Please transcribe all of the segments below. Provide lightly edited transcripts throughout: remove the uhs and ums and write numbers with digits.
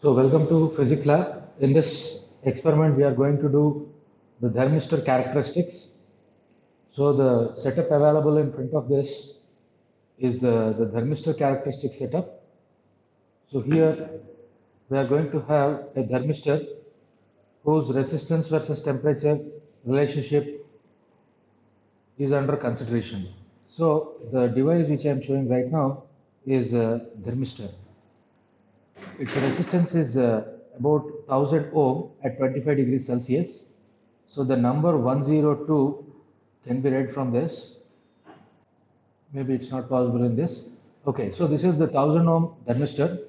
So welcome to Physics Lab. In this experiment, we are going to do the thermistor characteristics. So the setup available in front of this is the thermistor characteristic setup. So here we are going to have a thermistor whose resistance versus temperature relationship is under consideration. So the device which I am showing right now is a thermistor. Its resistance is about 1000 ohm at 25 degrees Celsius. So the number 102 can be read from this. Maybe it's not possible in this. Okay, so this is the 1000 ohm thermistor,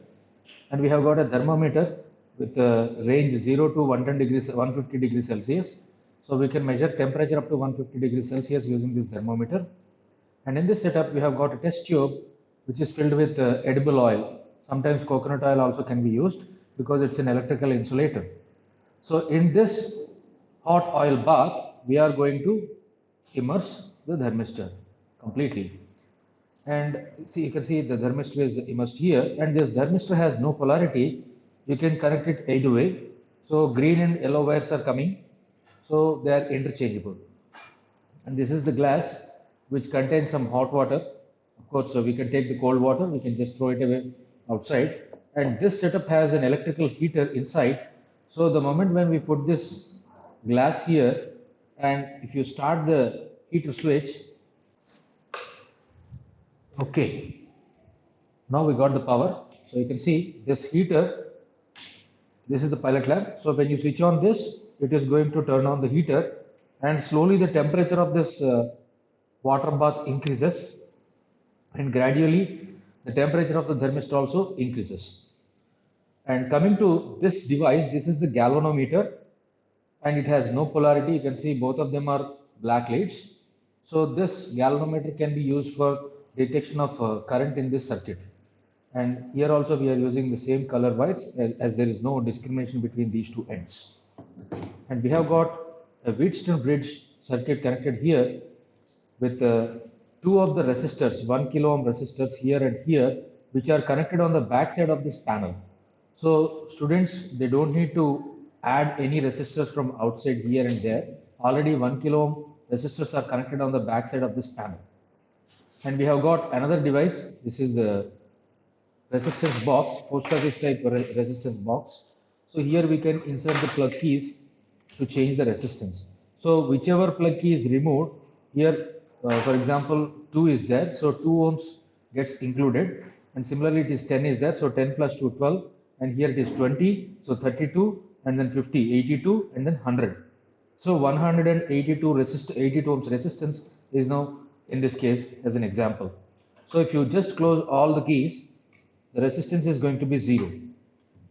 and we have got a thermometer with a range 0 to 110 degrees, 150 degrees Celsius. So we can measure temperature up to 150 degrees Celsius using this thermometer. And in this setup, we have got a test tube which is filled with edible oil. Sometimes coconut oil also can be used because it's an electrical insulator. So in this hot oil bath, we are going to immerse the thermistor completely. And see, you can see the thermistor is immersed here, and this thermistor has no polarity. You can connect it either way. So green and yellow wires are coming, so they are interchangeable. And this is the glass which contains some hot water. Of course, so we can take the cold water, we can just throw it away outside. And this setup has an electrical heater inside. So the moment when we put this glass here, and if you start the heater switch, okay, now we got the power. So you can see this heater, this is the pilot lamp. So when you switch on this, it is going to turn on the heater, and slowly the temperature of this water bath increases, and gradually the temperature of the thermistor also increases. And coming to this device, this is the galvanometer, and it has no polarity. You can see both of them are black leads. So this galvanometer can be used for detection of current in this circuit. And here also we are using the same color whites, as there is no discrimination between these two ends. And we have got a Wheatstone bridge circuit connected here with two of the resistors, 1 kilo ohm resistors here and here, which are connected on the back side of this panel. So students, they don't need to add any resistors from outside here and there. Already 1 kilo ohm resistors are connected on the back side of this panel. And we have got another device. This is the resistance box, post office type resistance box. So here we can insert the plug keys to change the resistance. So whichever plug key is removed, here for example 2 is there, so 2 ohms gets included, and similarly it is 10 is there, so 10 plus 2 12, and here it is 20, so 32, and then 50 82, and then 100. So 182 82 ohms resistance is now in this case as an example. So if you just close all the keys, the resistance is going to be 0.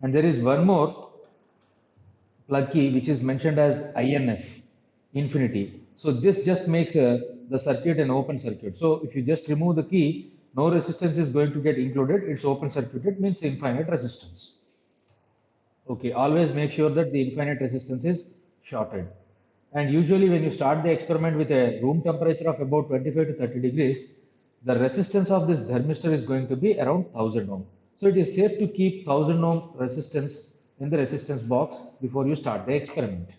And there is one more plug key which is mentioned as INF, infinity. So this just makes the circuit an open circuit. So if you just remove the key, no resistance is going to get included. It's open circuited, means infinite resistance. Okay, always make sure that the infinite resistance is shorted. And usually when you start the experiment with a room temperature of about 25 to 30 degrees, the resistance of this thermistor is going to be around 1000 ohm. So it is safe to keep 1000 ohm resistance in the resistance box before you start the experiment.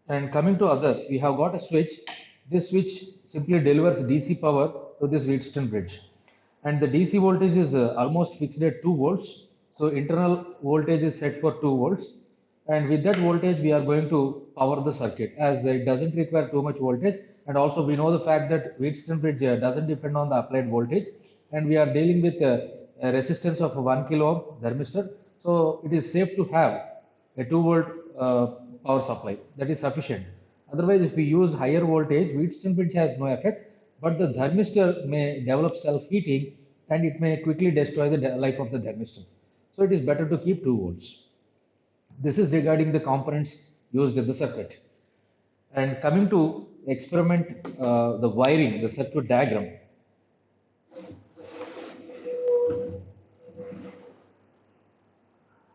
And coming to other, we have got a switch. This switch simply delivers DC power to this Wheatstone bridge. And the DC voltage is almost fixed at 2 volts. So internal voltage is set for 2 volts. And with that voltage, we are going to power the circuit, as it doesn't require too much voltage. And also we know the fact that Wheatstone bridge doesn't depend on the applied voltage. And we are dealing with a resistance of 1 kilo ohm thermistor. So it is safe to have a 2 volt power supply. That is sufficient. Otherwise, if we use higher voltage, Wheatstone bridge has no effect, but the thermistor may develop self-heating, and it may quickly destroy the life of the thermistor. So it is better to keep 2 volts. This is regarding the components used in the circuit. And coming to experiment, the wiring, the circuit diagram.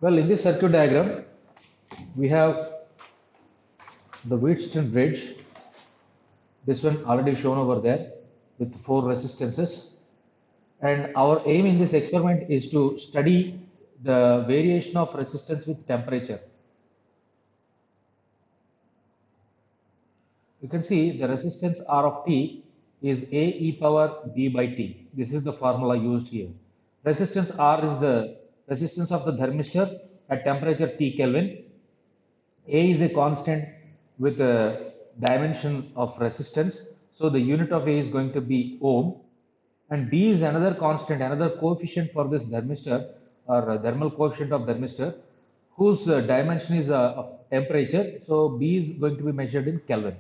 Well, in this circuit diagram, we have the Wheatstone bridge. This one already shown over there with 4 resistances. And our aim in this experiment is to study the variation of resistance with temperature. You can see the resistance R of t is A e power B by T. This is the formula used here. Resistance R is the resistance of the thermistor at temperature T Kelvin. A is a constant with a dimension of resistance. So the unit of A is going to be ohm. And B is another constant, another coefficient for this thermistor or thermal coefficient of thermistor whose dimension is of temperature. So B is going to be measured in Kelvin.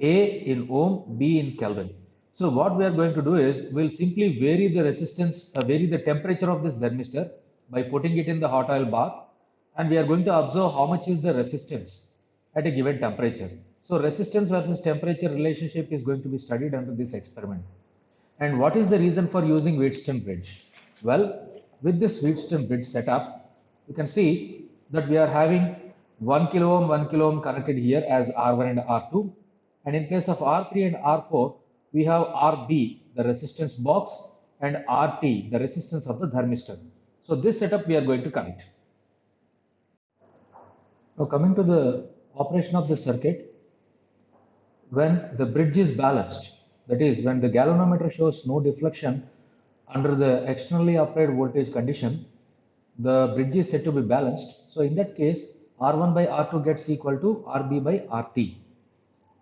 A in ohm, B in Kelvin. So what we are going to do is we'll simply vary the resistance, vary the temperature of this thermistor by putting it in the hot oil bath, and we are going to observe how much is the resistance at a given temperature. So resistance versus temperature relationship is going to be studied under this experiment. And what is the reason for using Wheatstone bridge? Well, with this Wheatstone bridge setup, you can see that we are having 1 kilo ohm, 1 kilo ohm connected here as R1 and R2. And in place of R3 and R4, we have RB, the resistance box, and RT, the resistance of the thermistor. So this setup we are going to connect. Now coming to the operation of the circuit, when the bridge is balanced, that is when the galvanometer shows no deflection under the externally applied voltage condition, the bridge is said to be balanced. So in that case, R1 by R2 gets equal to RB by RT.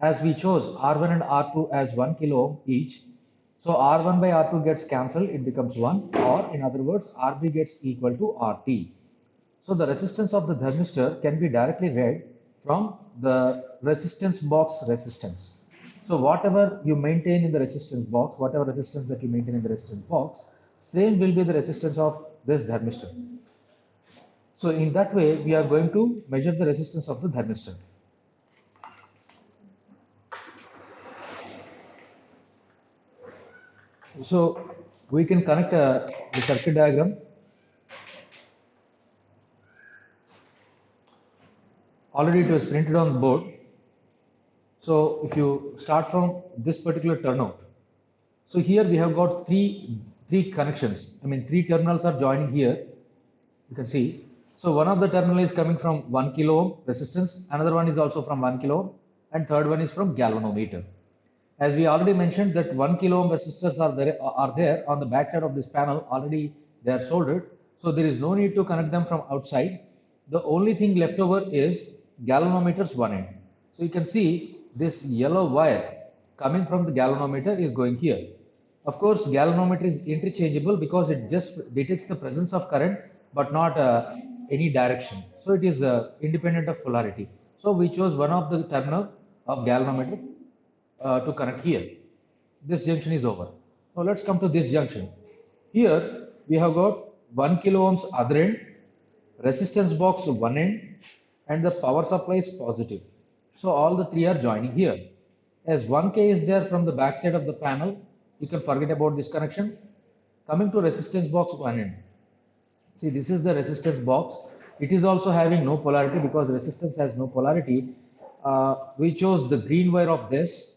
As we chose R1 and R2 as 1 kilo ohm each, so R1 by R2 gets cancelled, it becomes 1, or in other words, RB gets equal to RT. So the resistance of the thermistor can be directly read from the resistance box resistance. So whatever you maintain in the resistance box, whatever resistance that you maintain in the resistance box, same will be the resistance of this thermistor. So in that way, we are going to measure the resistance of the thermistor. So we can connect the circuit diagram. Already it was printed on the board. So if you start from this particular turnout, so here we have got three connections. I mean, three terminals are joining here. You can see. So one of the terminal is coming from 1 kilo ohm resistance, another one is also from 1 kilo ohm, and third one is from galvanometer. As we already mentioned that 1 kilo ohm resistors are there on the back side of this panel, already they are soldered. So there is no need to connect them from outside. The only thing left over is galvanometer's one end. So you can see this yellow wire coming from the galvanometer is going here. Of course, galvanometer is interchangeable because it just detects the presence of current but not any direction. So it is independent of polarity. So we chose one of the terminal of galvanometer to connect here. This junction is over. Now let's come to this junction. Here we have got 1 kilo ohms other end, resistance box one end, and the power supply is positive. So all the three are joining here. As 1K is there from the back side of the panel, you can forget about this connection. Coming to resistance box one end. See, this is the resistance box. It is also having no polarity because resistance has no polarity. We chose the green wire of this.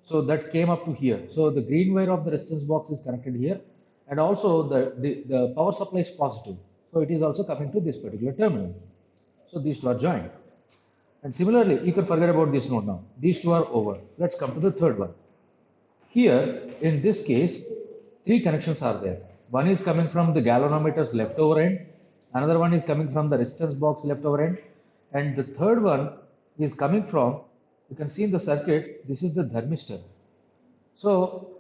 So that came up to here. So the green wire of the resistance box is connected here. And also the power supply is positive. So it is also coming to this particular terminal. So these two are joined. And similarly, you can forget about this node now. These two are over. Let's come to the third one. Here, in this case, three connections are there. One is coming from the galvanometer's leftover end. Another one is coming from the resistance box leftover end. And the third one is coming from, you can see in the circuit, this is the thermistor. So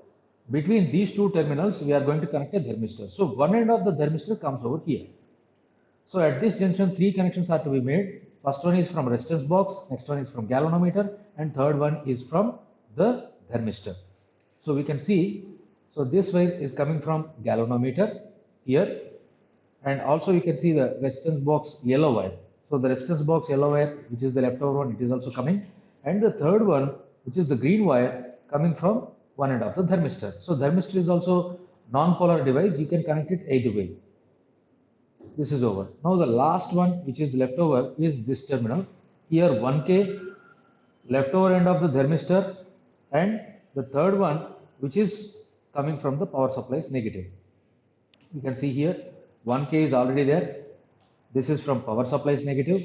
between these two terminals, we are going to connect a thermistor. So one end of the thermistor comes over here. So at this junction, three connections are to be made. First one is from resistance box, next one is from galvanometer, and third one is from the thermistor. So we can see, so this wire is coming from galvanometer here, and also you can see the resistance box yellow wire. So the resistance box yellow wire, which is the leftover one, it is also coming, and the third one, which is the green wire, coming from one end of the thermistor. So thermistor is also non-polar device. You can connect it either way. This is over. Now the last one which is left over is this terminal. Here 1K leftover end of the thermistor, and the third one which is coming from the power supply is negative. You can see here 1K is already there. This is from power supply is negative,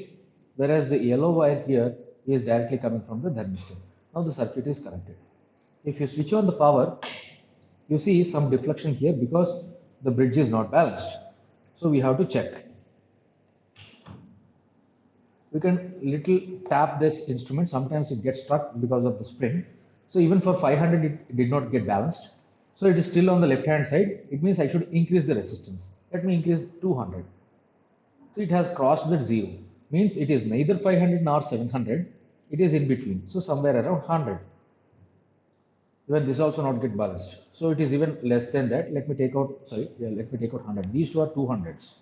whereas the yellow wire here is directly coming from the thermistor. Now the circuit is connected. If you switch on the power, you see some deflection here because the bridge is not balanced. So we have to check. We can little tap this instrument. Sometimes it gets stuck because of the spring. So even for 500, it did not get balanced. So it is still on the left hand side. It means I should increase the resistance. Let me increase 200. So it has crossed that zero. Means it is neither 500 nor 700. It is in between. So somewhere around 100. Even this also not get balanced. So it is even less than that. Let me take out, sorry, yeah, let me take out 100. These two are 200s.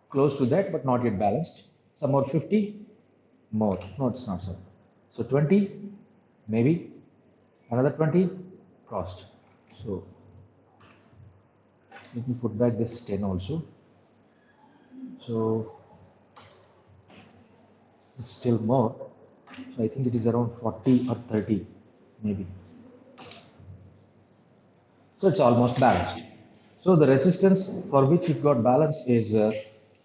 Close to that, but not yet balanced. Some more 50, more. No, it's not so. So 20, maybe. Another 20, crossed. So let me put back this 10 also. So it's still more. So I think it is around 40 or 30, maybe. So it's almost balanced. So the resistance for which it got balanced is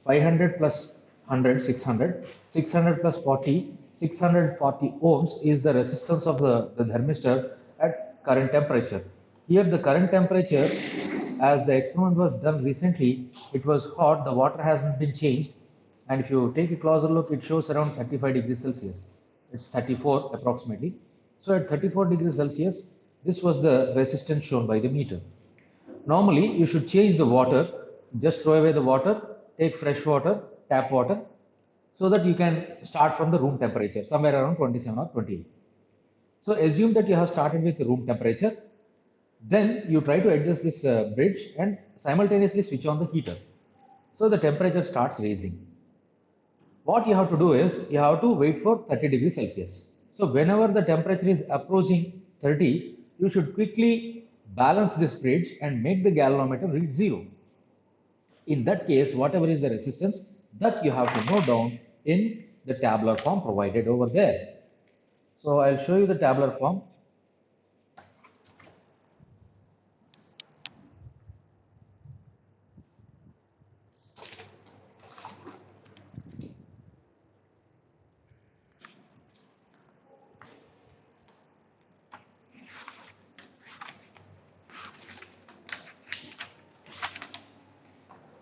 500 plus 100, 600. 600 plus 40, 640 ohms is the resistance of the thermistor at current temperature. Here the current temperature, as the experiment was done recently, it was hot, the water hasn't been changed. And if you take a closer look, it shows around 35 degrees Celsius. It's 34 approximately. So at 34 degrees Celsius, this was the resistance shown by the meter. Normally, you should change the water, just throw away the water, take fresh water, tap water, so that you can start from the room temperature, somewhere around 27 or 28. So assume that you have started with room temperature, then you try to adjust this bridge and simultaneously switch on the heater. So the temperature starts raising. What you have to do is, you have to wait for 30 degrees Celsius. So whenever the temperature is approaching 30, you should quickly balance this bridge and make the galvanometer read 0. In that case, whatever is the resistance, that you have to note down in the tabular form provided over there. So I'll show you the tabular form.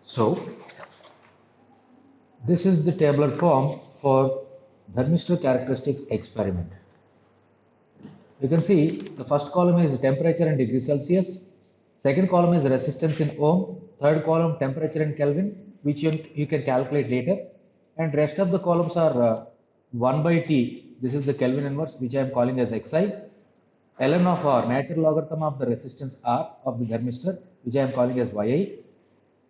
So this is the tabular form for thermistor characteristics experiment. You can see the first column is temperature in degrees Celsius, second column is resistance in ohm, third column temperature in Kelvin, which you can calculate later, and rest of the columns are 1 by T, this is the Kelvin inverse, which I am calling as Xi, ln of R, natural logarithm of the resistance R of the thermistor, which I am calling as Yi,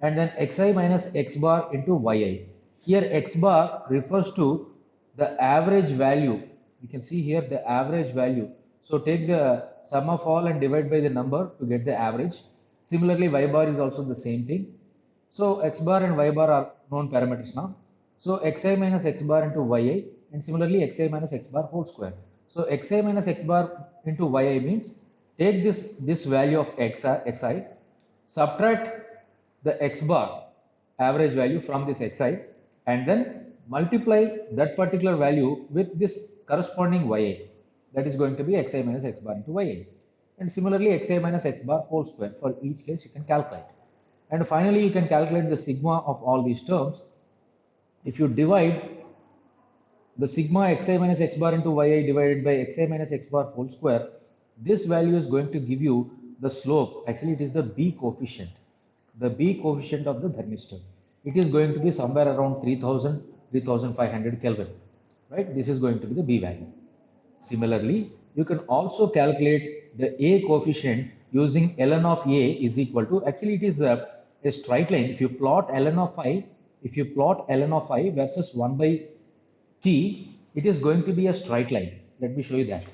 and then Xi minus X bar into Yi. Here X bar refers to the average value. You can see here the average value. So take the sum of all and divide by the number to get the average. Similarly, Y bar is also the same thing. So X bar and Y bar are known parameters now. So Xi minus X bar into Yi, and similarly Xi minus X bar whole square. So Xi minus X bar into Yi means take this value of Xi, subtract the X bar average value from this Xi, and then multiply that particular value with this corresponding Ya. That is going to be Xi minus X bar into Ya. And similarly, Xi minus X bar whole square. For each case, you can calculate. And finally, you can calculate the sigma of all these terms. If you divide the sigma Xi minus X bar into Ya divided by Xi minus X bar whole square, this value is going to give you the slope. Actually, it is the B coefficient. The B coefficient of the thermistor. It is going to be somewhere around 3000, 3500 Kelvin, right? This is going to be the B value. Similarly, you can also calculate the A coefficient using ln of A is equal to, actually it is a straight line. If you plot ln of I versus 1 by T, it is going to be a straight line. Let me show you that.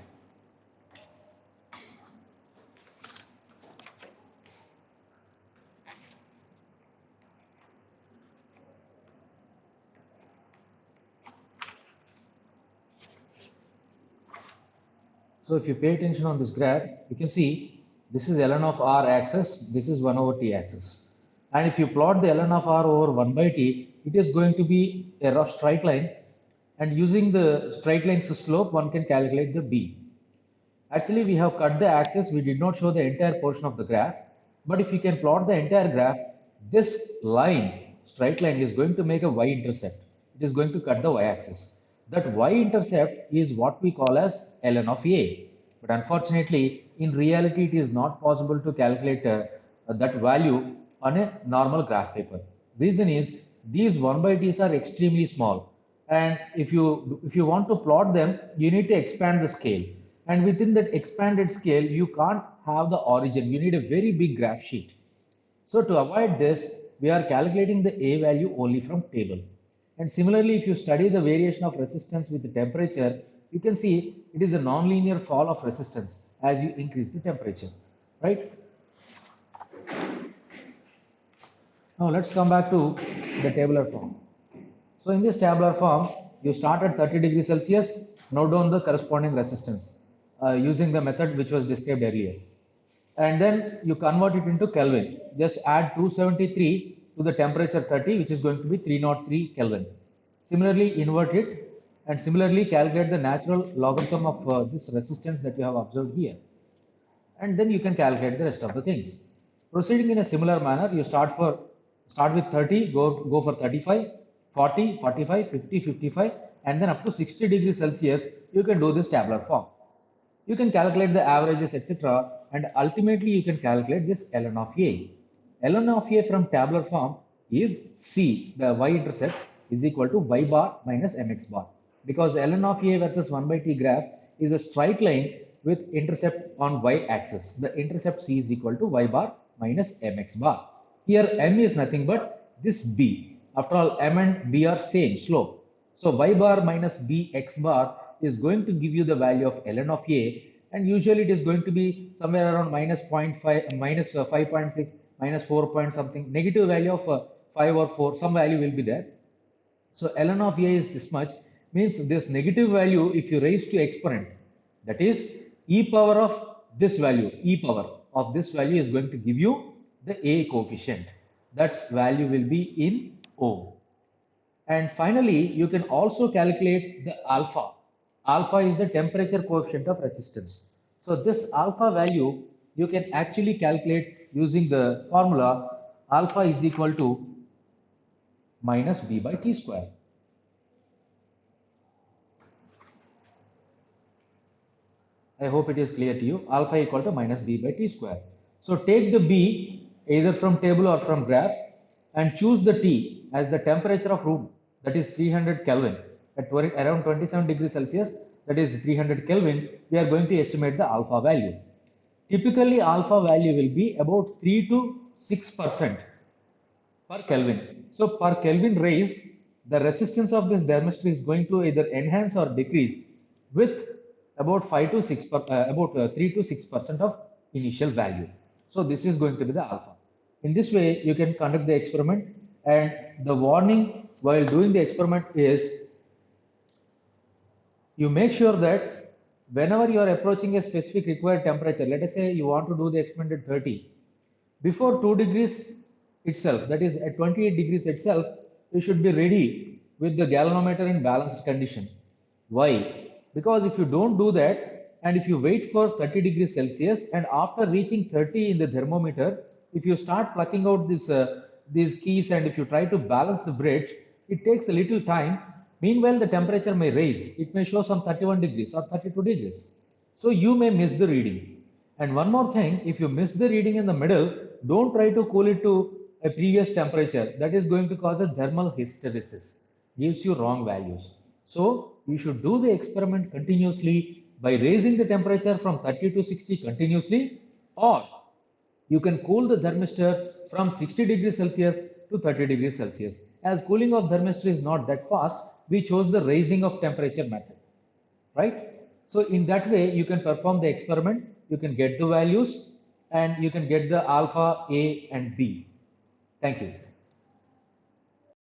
So if you pay attention on this graph, you can see this is ln of R axis, this is 1 over T axis. And if you plot the ln of R over 1 by T, it is going to be a rough straight line, and using the straight line's slope, one can calculate the B. Actually, we have cut the axis, we did not show the entire portion of the graph, but if you can plot the entire graph, this line, straight line, is going to make a y-intercept. It is going to cut the y-axis. That y-intercept is what we call as ln of A. But unfortunately, in reality, it is not possible to calculate that value on a normal graph paper. Reason is, these 1 by t's are extremely small, and if you want to plot them, you need to expand the scale, and within that expanded scale you can't have the origin. You need a very big graph sheet. So to avoid this, we are calculating the A value only from table. And similarly, if you study the variation of resistance with the temperature, you can see it is a non-linear fall of resistance as you increase the temperature, right? Now let's come back to the tabular form. So in this tabular form, you start at 30 degrees Celsius, note down the corresponding resistance using the method which was described earlier. And then you convert it into Kelvin. Just add 273 to the temperature 30, which is going to be 303 Kelvin. Similarly, invert it and similarly calculate the natural logarithm of this resistance that you have observed here. And then you can calculate the rest of the things. Proceeding in a similar manner, you start with 30, go for 35, 40, 45, 50, 55, and then up to 60 degrees Celsius, you can do this tabular form. You can calculate the averages, etc., and ultimately you can calculate this ln of A. ln of A from tabular form is C, the y-intercept, is equal to y bar minus mx bar. Because ln of A versus 1 by t graph is a straight line with intercept on y-axis. The intercept C is equal to y bar minus mx bar. Here m is nothing but this b. After all, m and b are same slope. So y bar minus bx bar is going to give you the value of ln of A, and usually it is going to be somewhere around minus 0.5, minus 5.6, minus 4 point something, negative value of 5 or 4, some value will be there. So ln of A is this much, means this negative value, if you raise to exponent, that is e power of this value, e power of this value is going to give you the A coefficient. That value will be in ohm. And finally, you can also calculate the alpha. Alpha is the temperature coefficient of resistance. So this alpha value you can actually calculate using the formula alpha is equal to minus b by t square. I hope it is clear to you. Alpha equal to minus b by t square. So take the b either from table or from graph and choose the t as the temperature of room, that is 300 Kelvin. At around 27 degrees Celsius, that is 300 Kelvin, we are going to estimate the alpha value. Typically, alpha value will be about 3 to 6% per Kelvin. So per Kelvin raise, the resistance of this thermistor is going to either enhance or decrease with about 3 to 6% of initial value. So this is going to be the alpha. In this way, you can conduct the experiment, and the warning while doing the experiment is you make sure that whenever you are approaching a specific required temperature, let us say you want to do the experiment at 30, before 2 degrees itself, that is at 28 degrees itself, you should be ready with the galvanometer in balanced condition. Why? Because if you don't do that, and if you wait for 30 degrees Celsius, and after reaching 30 in the thermometer, if you start plucking out these keys and if you try to balance the bridge, it takes a little time. Meanwhile, the temperature may rise. It may show some 31 degrees or 32 degrees. So you may miss the reading. And one more thing, if you miss the reading in the middle, don't try to cool it to a previous temperature. That is going to cause a thermal hysteresis. Gives you wrong values. So you should do the experiment continuously by raising the temperature from 30 to 60 continuously, or you can cool the thermistor from 60 degrees Celsius to 30 degrees Celsius. As cooling of thermistor is not that fast, we chose the raising of temperature method, right? So in that way, you can perform the experiment, you can get the values, and you can get the alpha, A, and B. Thank you.